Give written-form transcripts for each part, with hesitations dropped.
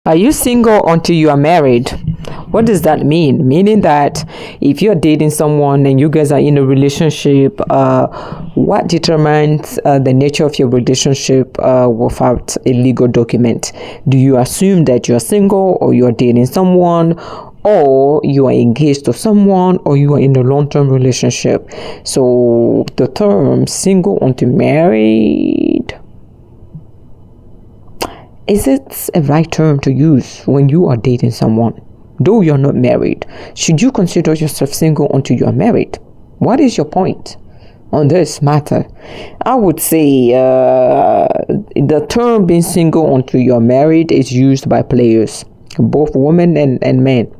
Are you single until you are married? What does that mean? Meaning that if you're dating someone and you guys are in a relationship, what determines the nature of your relationship without a legal document? Do you assume that you're single or you're dating someone, or you are engaged to someone, or you are in a long-term relationship? So the term single until married, is it a right term to use when you are dating someone? Though you're not married, should you consider yourself single until you are married? What is your point on this matter? I would say the term being single until you are married is used by players, both women and men.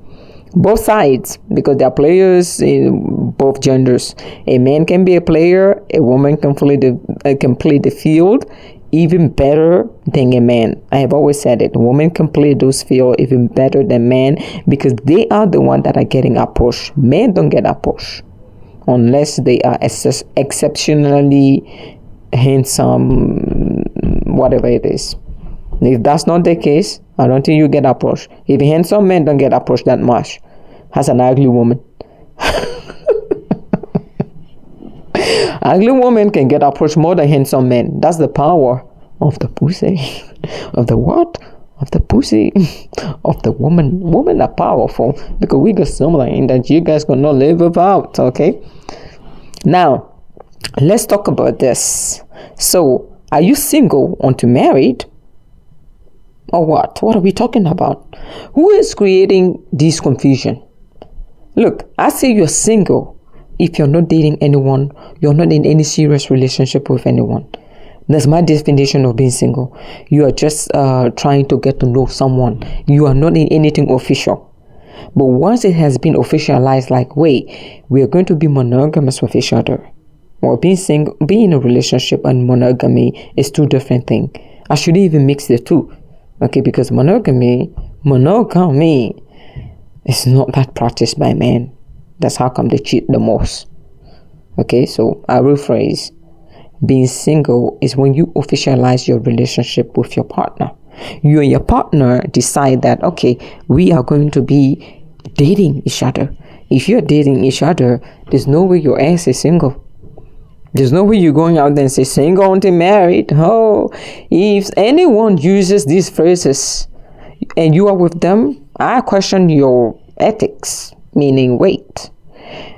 Both sides, because there are players in both genders. A man can be a player, a woman can play the field even better than a man. I have always said it. Women can play those field even better than men because they are the ones that are getting approached. Men don't get approached unless they are exceptionally handsome, whatever it is. If that's not the case, I don't think you get approached. If handsome men don't get approached that much, as an ugly woman. Ugly women can get approached more than handsome men. That's the power of the pussy. Of the what? Of the pussy. Of the woman. Women are powerful because we got something that you guys cannot live without. Okay. Now, let's talk about this. So, are you single until married? Or what? What are we talking about? Who is creating this confusion? Look, I say you're single if you're not dating anyone, you're not in any serious relationship with anyone. That's my definition of being single. You are just trying to get to know someone. You are not in anything official. But once it has been officialized, like, wait, we are going to be monogamous with each other. Well, being single, being in a relationship and monogamy is two different things. I shouldn't even mix the two. Okay, because monogamy is not that practiced by men. That's how come they cheat the most. Okay, so I rephrase. Being single is when you officialize your relationship with your partner. You and your partner decide that, okay, we are going to be dating each other. If you're dating each other, there's no way your ass is single. There's no way you're going out there and say single until married. Oh, if anyone uses these phrases and you are with them, I question your ethics. Meaning, wait,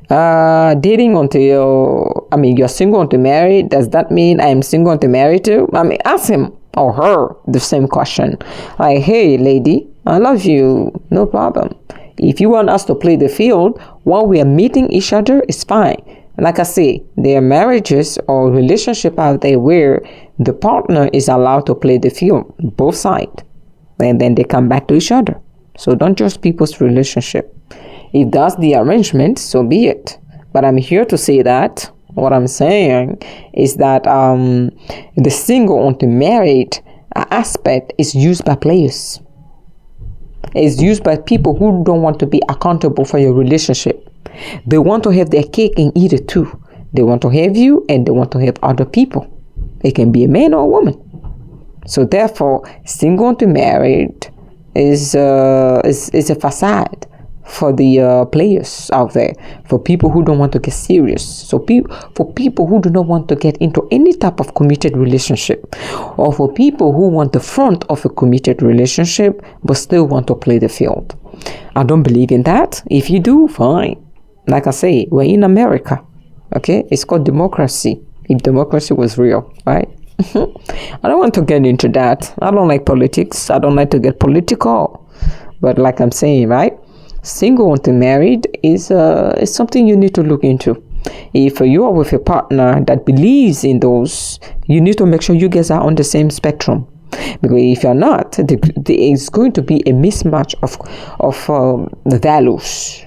dating until, you're single until married. Does that mean I'm single until married too? Ask him or her the same question. Like, hey, lady, I love you. No problem. If you want us to play the field while we are meeting each other, it's fine. Like I say, there are marriages or relationship out there where the partner is allowed to play the field, both sides. And then they come back to each other. So don't judge people's relationship. If that's the arrangement, so be it. But I'm here to say that what I'm saying is that the single until married aspect is used by players. It's used by people who don't want to be accountable for your relationship. They want to have their cake and eat it too. They want to have you and they want to have other people. It can be a man or a woman. So therefore, single until married is a facade for the players out there, for people who don't want to get serious. So for people who do not want to get into any type of committed relationship, or for people who want the front of a committed relationship but still want to play the field. I don't believe in that. If you do, fine. Like I say, we're in America. Okay, it's called democracy. If democracy was real, right? I don't want to get into that. I don't like politics. I don't like to get political. But like I'm saying, right? Single until married is something you need to look into. If you are with a partner that believes in those, you need to make sure you guys are on the same spectrum. Because if you're not, there is going to be a mismatch of the values.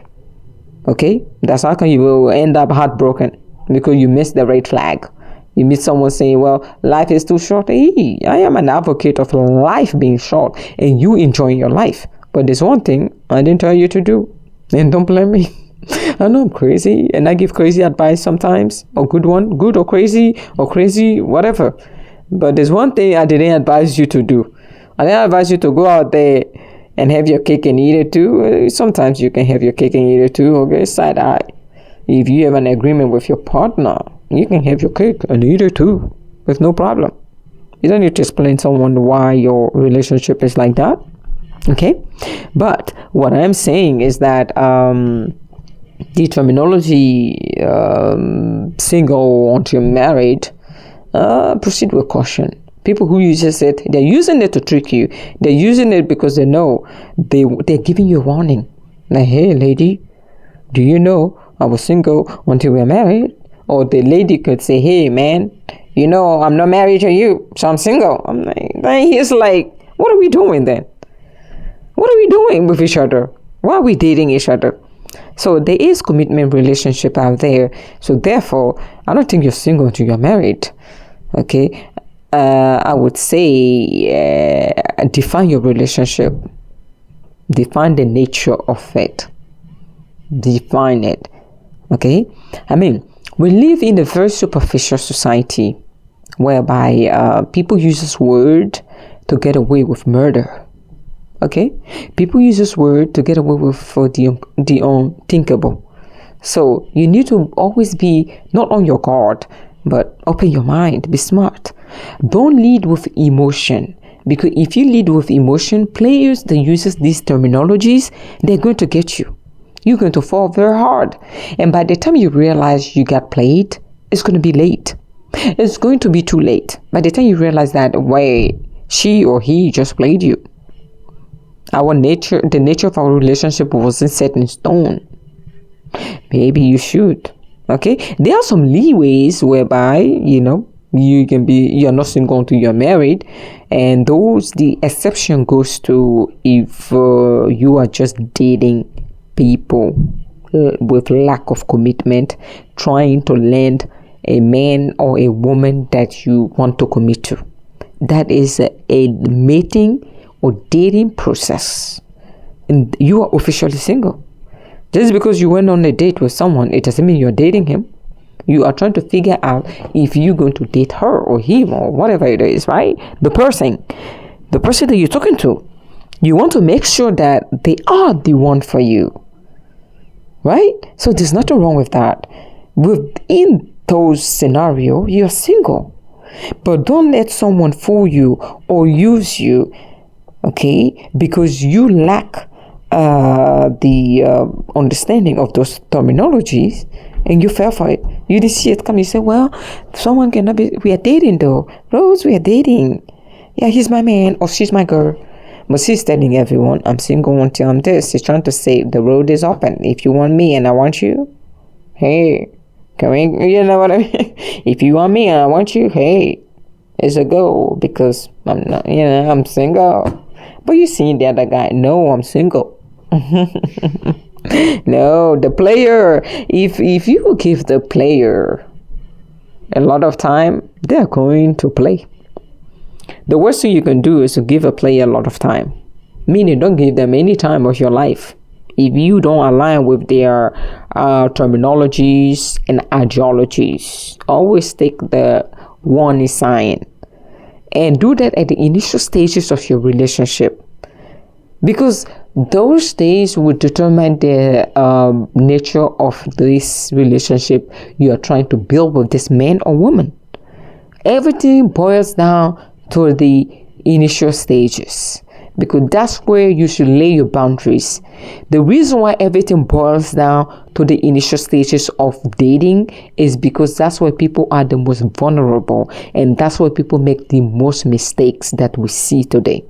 Okay? That's how come you will end up heartbroken because you missed the red flag. You meet someone saying, well, life is too short. Hey, I am an advocate of life being short and you enjoying your life. But there's one thing I didn't tell you to do. And don't blame me. I know I'm crazy and I give crazy advice sometimes. A good one, good or crazy, whatever. But there's one thing I didn't advise you to do. I don't advise you to go out there and have your cake and eat it too. Sometimes you can have your cake and eat it too, okay? Side eye. If you have an agreement with your partner, you can have your cake and eat it too, with no problem. You don't need to explain to someone why your relationship is like that, okay? But what I'm saying is that the terminology single until married, proceed with caution. People who uses it, they're using it to trick you. They're using it because they know they're giving you a warning. Like, hey, lady, do you know I was single until we're married? Or the lady could say, hey, man, you know I'm not married to you, so I'm single. I'm like, he's like, what are we doing then? What are we doing with each other? Why are we dating each other? So there is commitment relationship out there. So therefore, I don't think you're single until you're married. Okay, I would say define your relationship. Define the nature of it. Define it. Okay, I mean, we live in a very superficial society whereby people use this word to get away with murder. Okay, people use this word to get away with the unthinkable. So you need to always be not on your guard, but open your mind, be smart. Don't lead with emotion, because if you lead with emotion, players that uses these terminologies, they're going to get you. You're going to fall very hard, and by the time you realize you got played, it's going to be late. It's going to be too late. By the time you realize that, wait, she or he just played you. The nature of our relationship wasn't set in stone. Maybe you should. Okay, there are some leeways whereby you're not single until you're married, and the exception goes to if you are just dating people with lack of commitment, trying to land a man or a woman that you want to commit to. That is a mating or dating process, and you are officially single. Just because you went on a date with someone, it doesn't mean you're dating him. You are trying to figure out if you're going to date her or him or whatever it is, right? The person that you're talking to, you want to make sure that they are the one for you, right? So there's nothing wrong with that. Within those scenarios, you're single, but don't let someone fool you or use you, okay, because you lack the understanding of those terminologies, and you fell for it. You didn't see it come. You say, well, someone cannot be, we are dating though. Rose, we are dating. Yeah, he's my man or she's my girl. But she's telling everyone, I'm single until I'm this. She's trying to say the road is open. If you want me and I want you, hey, can we, you know what I mean? If you want me and I want you, hey, it's a go, because I'm not, I'm single. But you see the other guy, no, I'm single. No, the player, if you give the player a lot of time, they're going to play. The worst thing you can do is to give a player a lot of time, meaning don't give them any time of your life. If you don't align with their terminologies and ideologies, always take the warning sign, and do that at the initial stages of your relationship, because those days will determine the nature of this relationship you are trying to build with this man or woman. Everything boils down to the initial stages, because that's where you should lay your boundaries. The reason why everything boils down to the initial stages of dating is because that's where people are the most vulnerable, and that's where people make the most mistakes that we see today.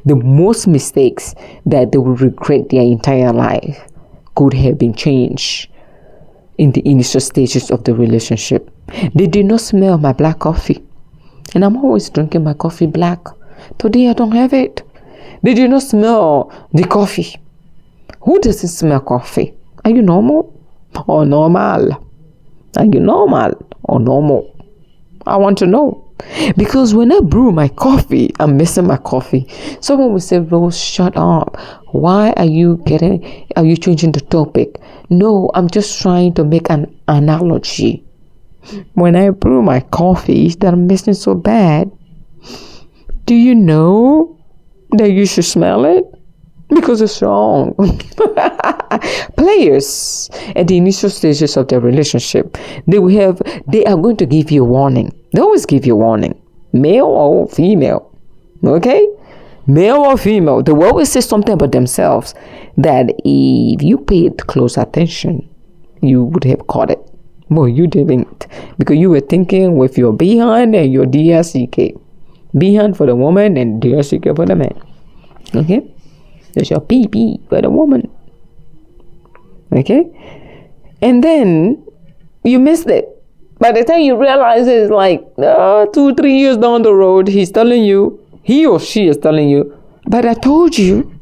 The most mistakes that they will regret their entire life could have been changed in the initial stages of the relationship. They did not smell my black coffee, and I'm always drinking my coffee black. Today I don't have it. They did not smell the coffee. Who doesn't smell coffee? Are you normal or normal? Are you normal or normal? I want to know. Because when I brew my coffee, I'm missing my coffee. Someone will say, Rose, shut up. Why are you changing the topic? No, I'm just trying to make an analogy. When I brew my coffee that I'm missing so bad, do you know that you should smell it because it's wrong. Players at the initial stages of their relationship, they are going to give you a warning. They always give you a warning, male or female. Okay, male or female, they will always say something about themselves that if you paid close attention, you would have caught it. Well, you didn't, because you were thinking with your behind and your DRCK. Behind for the woman and DRCK for the man. Okay? There's your PP for the woman. Okay? And then you missed it. By the time you realize it's like 2-3 years down the road, he or she is telling you, but I told you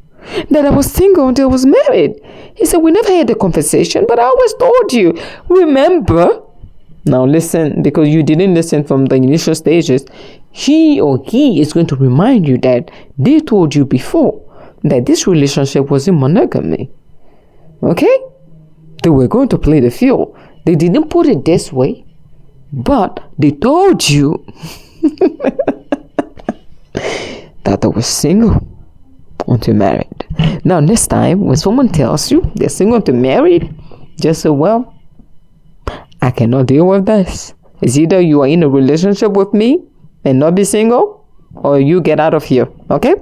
that I was single until I was married. He said, we never had the conversation, but I always told you. Remember? Now listen, because you didn't listen from the initial stages, she or he is going to remind you that they told you before that this relationship was in monogamy. Okay? They were going to play the field. They didn't put it this way, but they told you that I was single until married. Now, next time, when someone tells you they're single until married, just say, well, I cannot deal with this. It's either you are in a relationship with me and not be single, or you get out of here. Okay?